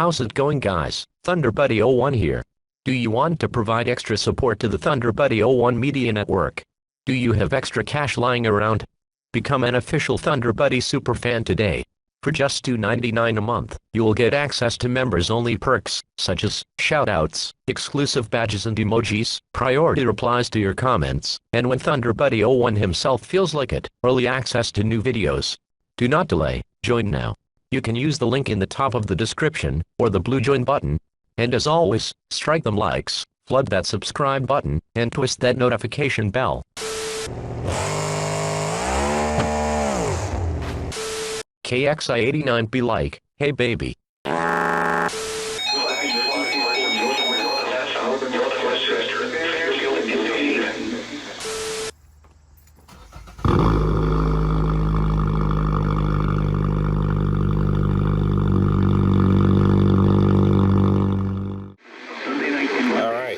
How's it going, guys? ThunderBuddy01 here. Do you want to provide extra support to the ThunderBuddy01 Media Network? Do you have extra cash lying around? Become an official ThunderBuddy superfan today. For just $2.99 a month, you will get access to members-only perks, such as shoutouts, exclusive badges and emojis, priority replies to your comments, and when ThunderBuddy01 himself feels like it, early access to new videos. Do not delay, join now. You can use the link in the top of the description, or the blue join button. And as always, strike them likes, flood that subscribe button, and twist that notification bell. KXI89 be like, hey baby.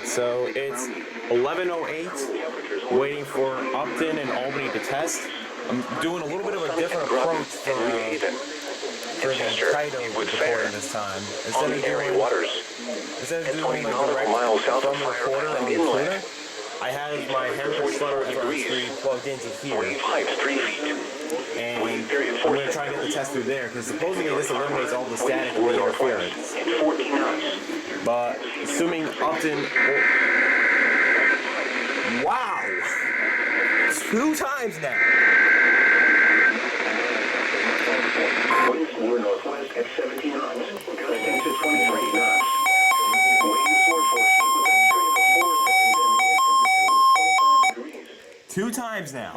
So it's 11:08, waiting for Upton and Albany to test. I'm doing a little bit of a different approach for the title recording this time. Instead of doing like direct from the recorder on the tuner, I have my Heritage Slutter FR3 plugged into here. And I'm going to try and get the test through there, because supposedly this eliminates all the static and the interference. But assuming Upton... Wow! 2 times now! Winds were northwest at 17 knots, gusting to 23 knots. Waves were forcing with a period of 4 seconds and the temperature was 25 degrees. 2 times now.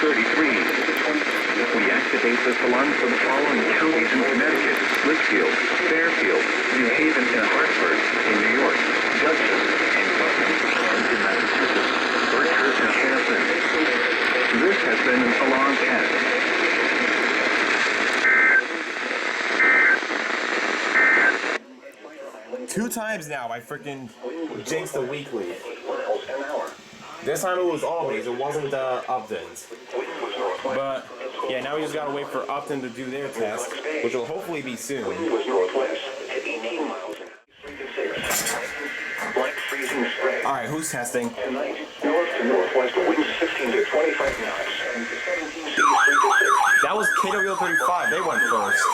WH33. We activate this alarm for the following counties in Connecticut: Litchfield, Fairfield, New Haven, and Hartford in New York, Judson and Putnam in Massachusetts, Berkshire and Hampton. This has been an alarm test. 2 times now, I freaking jinxed the weekly. This time it was Albany's, it wasn't Upton's. But yeah, now we just gotta wait for Upton to do their test, which will hopefully be soon. Alright, who's testing? North to northwest winds 15 to 25 knots. That was KW35, they went first.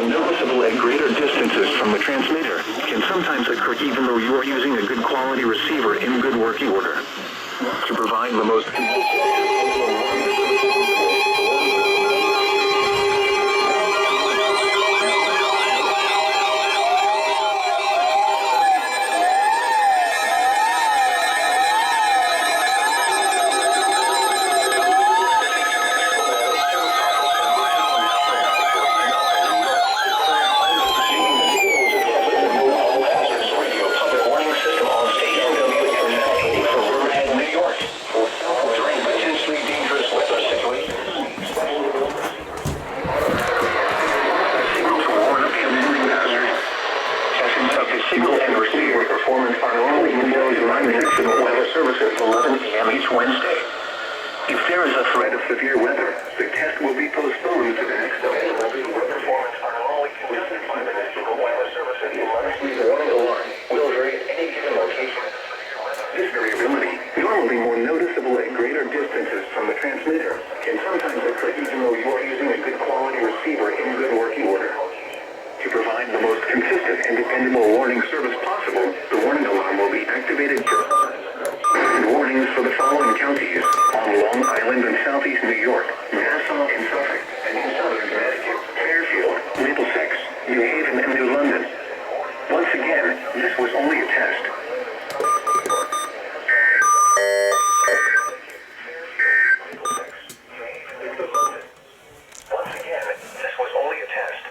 Noticeable at greater distances from the transmitter can sometimes occur even though you are using a good quality receiver in good working order. To provide the most Wednesday. If there is a threat of severe weather, the test will be postponed to the next day. Performance on all less 5 minutes. Weather service at the warning alarm will vary at any given location. This variability, normally more noticeable at greater distances from the transmitter, can sometimes occur even though you are using a good quality receiver in good working order. To provide the most consistent and dependable warning service possible, the warning alarm will be activated for warnings for the following counties: on Long Island and Southeast New York, Nassau and Suffolk, and in Southern Connecticut, Fairfield, Middlesex, New Haven, and New London. Once again, this was only a test. Once again, this was only a test.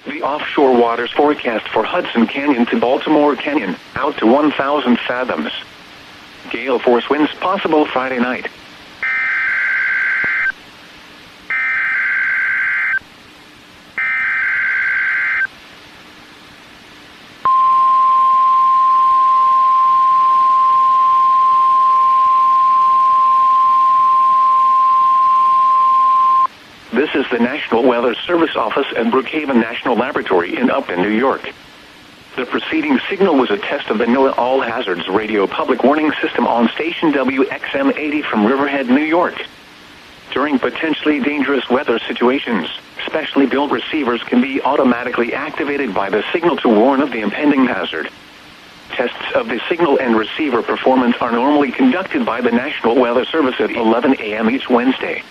The offshore waters forecast for Hudson Canyon to Baltimore Canyon, out to 1,000 fathoms. Gale force winds possible Friday night. This is the National Weather Service Office at Brookhaven National Laboratory in Upton, New York. The preceding signal was a test of the NOAA All Hazards Radio Public Warning System on station WXM-80 from Riverhead, New York. During potentially dangerous weather situations, specially built receivers can be automatically activated by the signal to warn of the impending hazard. Tests of the signal and receiver performance are normally conducted by the National Weather Service at 11 a.m. each Wednesday.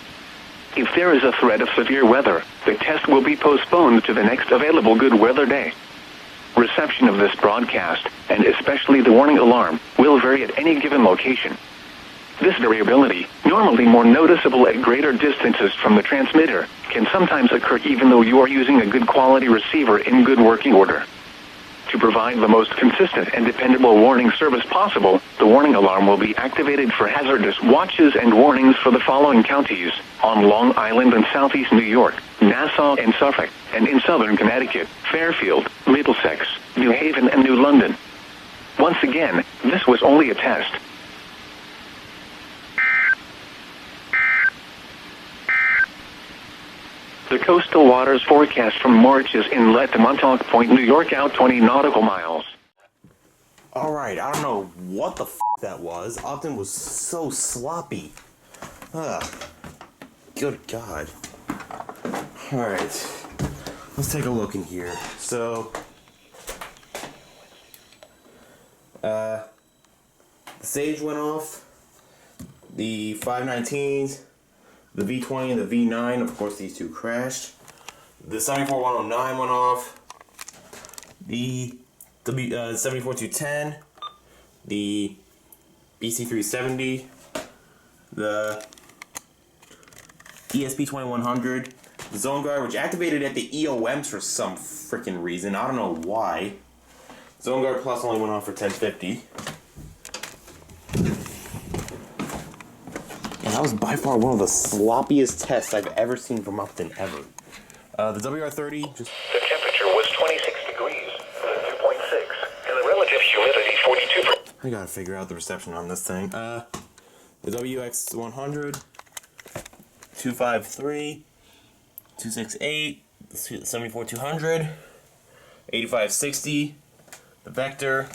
If there is a threat of severe weather, the test will be postponed to the next available good weather day. Reception of this broadcast, and especially the warning alarm, will vary at any given location. This variability, normally more noticeable at greater distances from the transmitter, can sometimes occur even though you are using a good quality receiver in good working order. To provide the most consistent and dependable warning service possible, the warning alarm will be activated for hazardous watches and warnings for the following counties: on Long Island and Southeast New York, Nassau and Suffolk, and in Southern Connecticut, Fairfield, Middlesex, New Haven, and New London. Once again, this was only a test. The coastal waters forecast from Moriches Inlet to Montauk Point, New York, out 20 nautical miles. Alright, I don't know what the that was. Upton was so sloppy. Good God. Alright, let's take a look in here. So, the Sage went off, the 519s, the V20 and the V9, of course these two crashed. The 74109 went off. The 74210, the BC370, the ESP2100, the Zone Guard, which activated at the EOMs for some freaking reason. I don't know why. Zone Guard Plus only went off for 1050. And that was by far one of the sloppiest tests I've ever seen from Upton, ever. The WR30 just... The temperature was 26 degrees, 2.6, and the relative humidity 42%. I gotta figure out the reception on this thing. The WX100, 253, 268, the 74200, 8560, the Vector,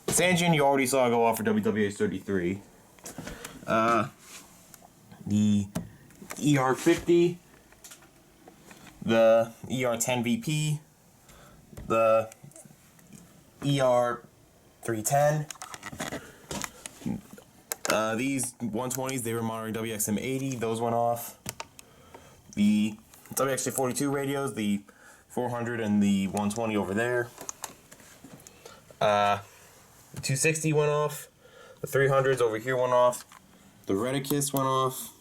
the Sanjin you already saw go off for WWH33, the ER50, the ER10VP, the ER310. These 120s, they were monitoring WXM80, those went off. The WXJ42 radios, the 400 and the 120 over there. The 260 went off. The 300s over here went off. The Reticus went off.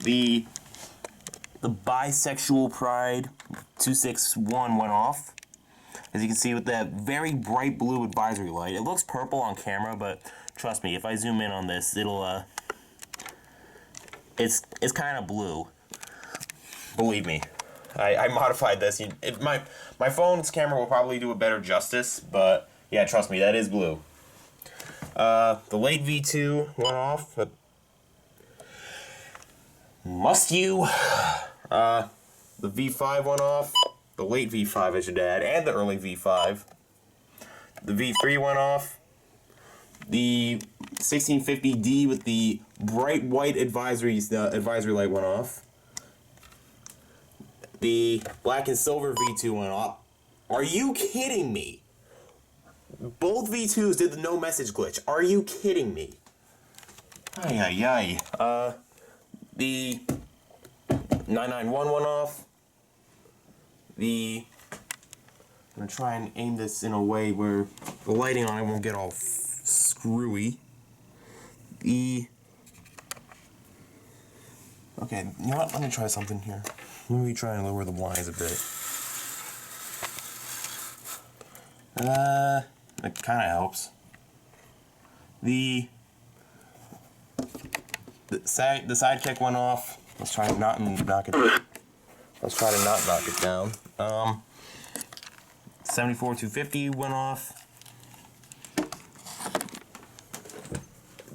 The Bisexual Pride 261 went off. As you can see with that very bright blue advisory light. It looks purple on camera, but trust me, if I zoom in on this, it'll it's kind of blue. Believe me. I modified this. My phone's camera will probably do a better justice, but yeah, trust me, that is blue. The late V2 went off. But must you? The V5 went off. The late V5, I should add, and the early V5. The V3 went off. The 1650D with the bright white advisory light went off. The black and silver V2 went off. Are you kidding me? Both V2s did the no message glitch. Are you kidding me? Ay, ay, ay. The 991 went off. I'm gonna try and aim this in a way where the lighting on it won't get all screwy. Okay, you know what? Let me try something here. Let me try and lower the blinds a bit. It kind of helps. The sidekick went off. Let's try to not knock it. Let's try to not knock it down. 74-250 went off.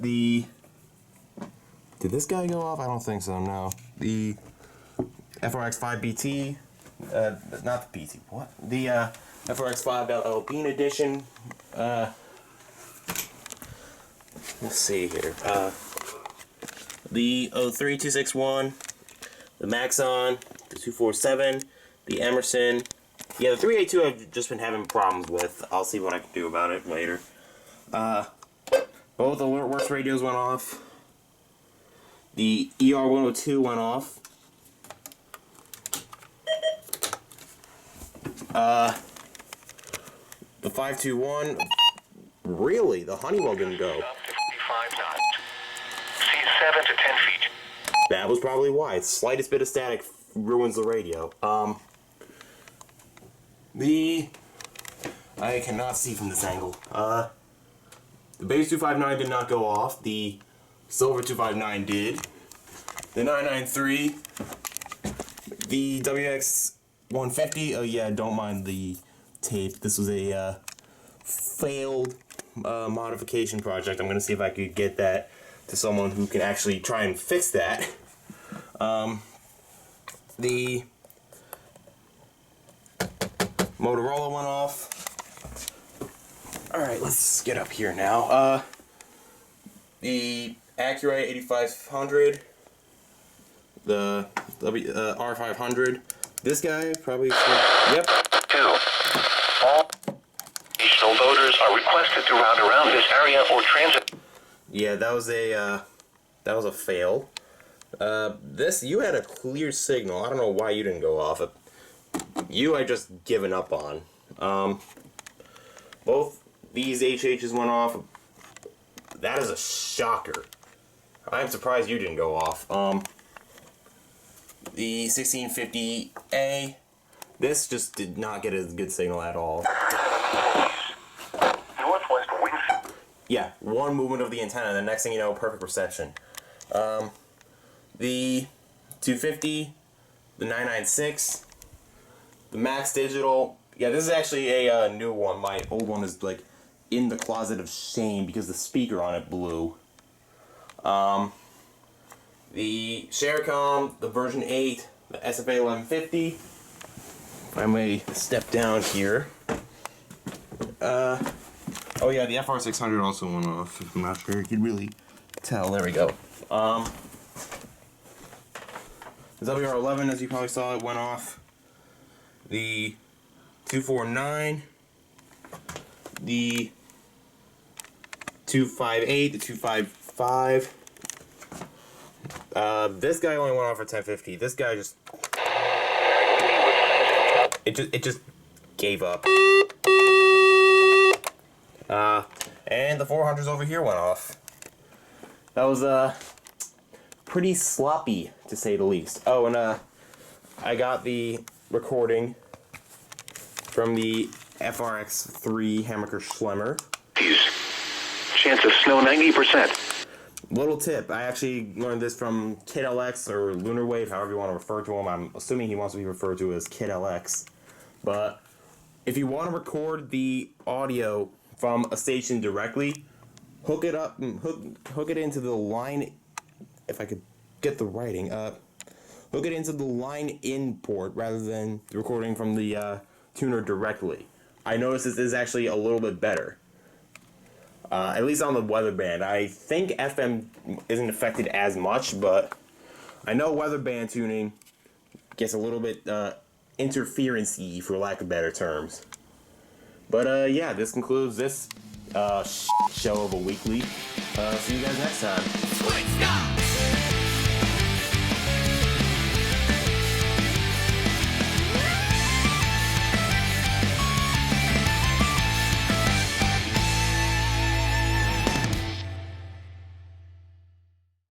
Did this guy go off? I don't think so. No. The FRX5 BT, not the BT. What? The FRX5 Alpine Edition. Let's see here. The 03261, the Maxon, the 247, the Emerson. Yeah, the 382 I've just been having problems with. I'll see what I can do about it later. Both AlertWorks radios went off. The ER102 went off. The 521, really? The Honeywell didn't go. 55 knots. See 7 to 10 feet. That was probably why. Slightest bit of static ruins the radio. I cannot see from this angle. The base 259 did not go off. The silver 259 did. The 993. The WX 150. Oh yeah, don't mind the tape. This was a failed modification project. I'm gonna see if I could get that to someone who can actually try and fix that. The Motorola went off. Alright, let's get up here now. The Accuray 8500, the R500. This guy probably. Yep. 2. All additional voters are requested to route around this area or transit. Yeah, that was a fail. You had a clear signal. I don't know why you didn't go off. I just given up on. Both these HHs went off. That is a shocker. I'm surprised you didn't go off. The 1650A, this just did not get a good signal at all. Northwest wind. Yeah, one movement of the antenna, the next thing you know, perfect reception. The 250, the 996, the Max Digital. Yeah, this is actually a new one. My old one is like in the closet of shame because the speaker on it blew. The Sharecom, the version 8, the SFA 1150. If I may step down here. Oh yeah, the FR600 also went off. I'm not sure you can really tell. There we go. The WR11, as you probably saw, it went off. The 249, the 258, the 255. This guy only went off for 1050. This guy just it just gave up. And the 400s over here went off. That was pretty sloppy, to say the least. Oh, and I got the recording from the FRX3 Hammaker Schlemmer. Chance of snow 90%. Little tip, I actually learned this from Kid LX or Lunar Wave, however you want to refer to him. I'm assuming he wants to be referred to as Kid LX. But if you want to record the audio from a station directly, hook it up, hook it into the line. If I could get the writing, hook it into the line in port rather than recording from the tuner directly. I noticed this is actually a little bit better. At least on the weather band. I think FM isn't affected as much, but I know weather band tuning gets a little bit interference-y, for lack of better terms. But yeah, this concludes this show of a weekly. See you guys next time.